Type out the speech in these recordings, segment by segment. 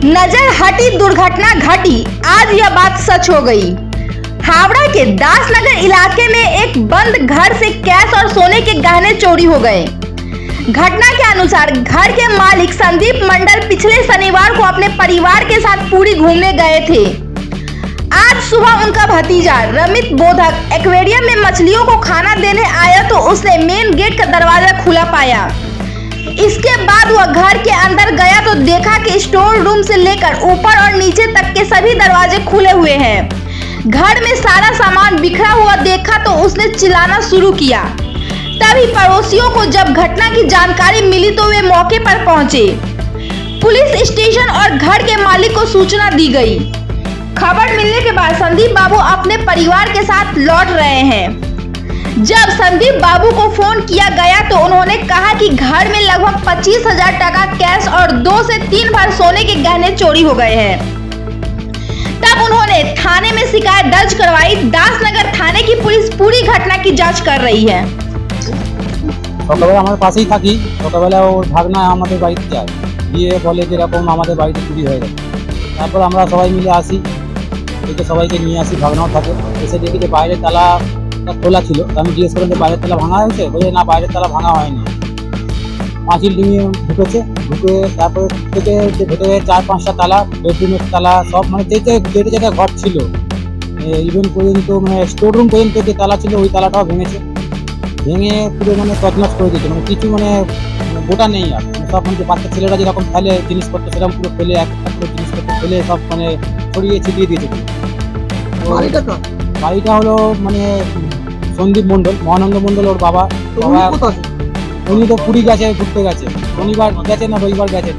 नजर हटी दुर्घटना घटी, आज यह बात सच हो गई। हावड़ा के दासनगर इलाके में एक बंद घर से कैश और सोने के गहने चोरी हो गए। घटना के अनुसार घर के मालिक संदीप मंडल पिछले शनिवार को अपने परिवार के साथ पुरी घूमने गए थे। आज सुबह उनका भतीजा रमित बोधक एक्वेरियम में मछलियों को खाना देने आया तो उसने मेन गेट का दरवाजा खुला पाया। इसके बाद वह घर के अंदर गया तो देखा कि स्टोर रूम से लेकर ऊपर और नीचे तक के सभी दरवाजे खुले हुए हैं। घर में सारा सामान बिखरा हुआ देखा तो उसने चिल्लाना शुरू किया। तभी पड़ोसियों को जब घटना की जानकारी मिली तो वे मौके पर पहुंचे। पुलिस स्टेशन और घर के मालिक को सूचना दी गई। खबर मिलने के बाद संदीप बाबू अपने परिवार के साथ लौट रहे हैं। जब संदीप बाबू को फोन किया गया तो उन्होंने कहा कि घर में लगभग 25,000 टका कैश और 2 से 3 भर सोने के गहने चोरी हो गए हैं। तब उन्होंने थाने में शिकायत दर्ज करवाई। दासनगर थाने की पुलिस पूरी घटना की जांच कर रही है। সকালবেলা আমার পাশেই থাকি, সকালবেলা ও ভাগনা আমাদের বাড়িতে যায়, গিয়ে বলে যে এরকম আমাদের বাড়িতে চুরি হয়ে গেছে। তারপর আমরা সবাই মিলে আসি, এদিকে সবাইকে নিয়ে আসি, ভাগনাও থাকে। এসে দেখি যে বাইরের তালাটা খোলা ছিল। আমি জিজ্ঞেস করলাম যে বাইরের তালা ভাঙা হয়েছে, বলে না বাইরের তালা ভাঙা হয়নি, পাঁচিল ডিঙিয়ে ঢুকেছে। ঢুকে তারপরে থেকে যে ভেতরে 4-5টা তালা, বেডরুমের তালা সব, মানে যেটা ঘর ছিল ইভেন পর্যন্ত, মানে স্টোর রুম পর্যন্ত যে তালা ছিল ওই তালাটাও ভেঙেছে। ভেঙে পুরো মানে তছনছ করে দিয়েছে, মানে কিছু মানে গোটা নেই আর। সব মানে বাচ্চা ছেলেরা যেরকম ফেলে জিনিসপত্র সেরকম পুরো ফেলে একটা জিনিসপত্র ফেলে সব মানে ছড়িয়ে ছিটিয়ে দিয়েছে। বাড়িটা হলো মানে সন্দীপ মণ্ডল, মহানন্দ মণ্ডল ওর বাবা। উনি তো পুরী গেছে, ঘুরতে গেছে, শনিবার গেছে না রবিবার গেছে,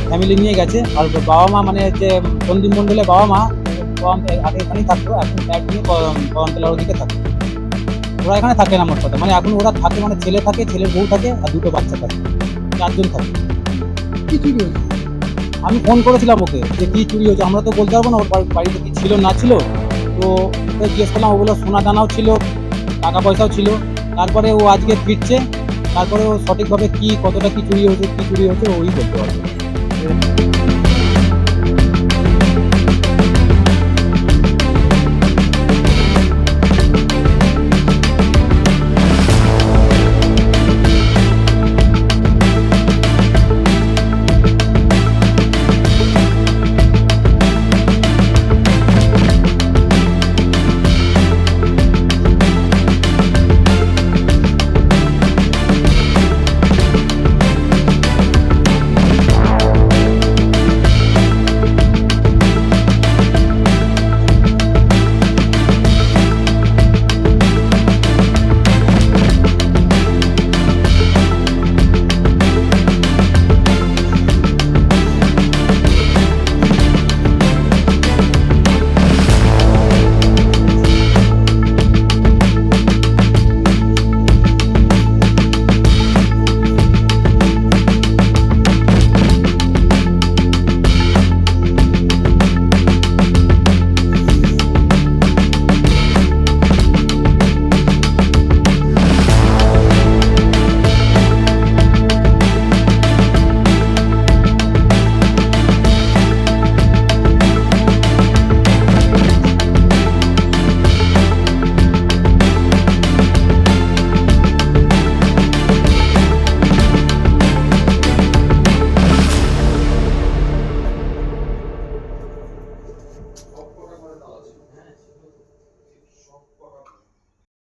ফ্যামিলি নিয়ে গেছে। আর বাবা মা মানে যে সন্দীপ মণ্ডলের বাবা মা আগে এখানেই থাকতো, এখন ফ্ল্যাট নিয়ে করমতলার ওদিকে থাকতো। ওরা এখানে থাকে না মোট কথা, মানে এখন ওরা থাকে মানে ছেলে থাকে, ছেলের বউ থাকে আর 2টো বাচ্চা থাকে, 4 জন থাকে। কি চুরি হয়েছে? আমি ফোন করেছিলাম ওকে যে কি চুরি হয়েছে, আমরা তো বলতে পারবো না ওর বাড়িতে কি ছিল না ছিল। তো ওকে জিজ্ঞেস করলাম, ওগুলো সোনা দানাও ছিল, টাকা পয়সাও ছিল। তারপরে ও আজকে ফিরছে, তারপরে ও সঠিকভাবে কি কতটা কি চুরি হয়েছে ওই বলতে পারবে।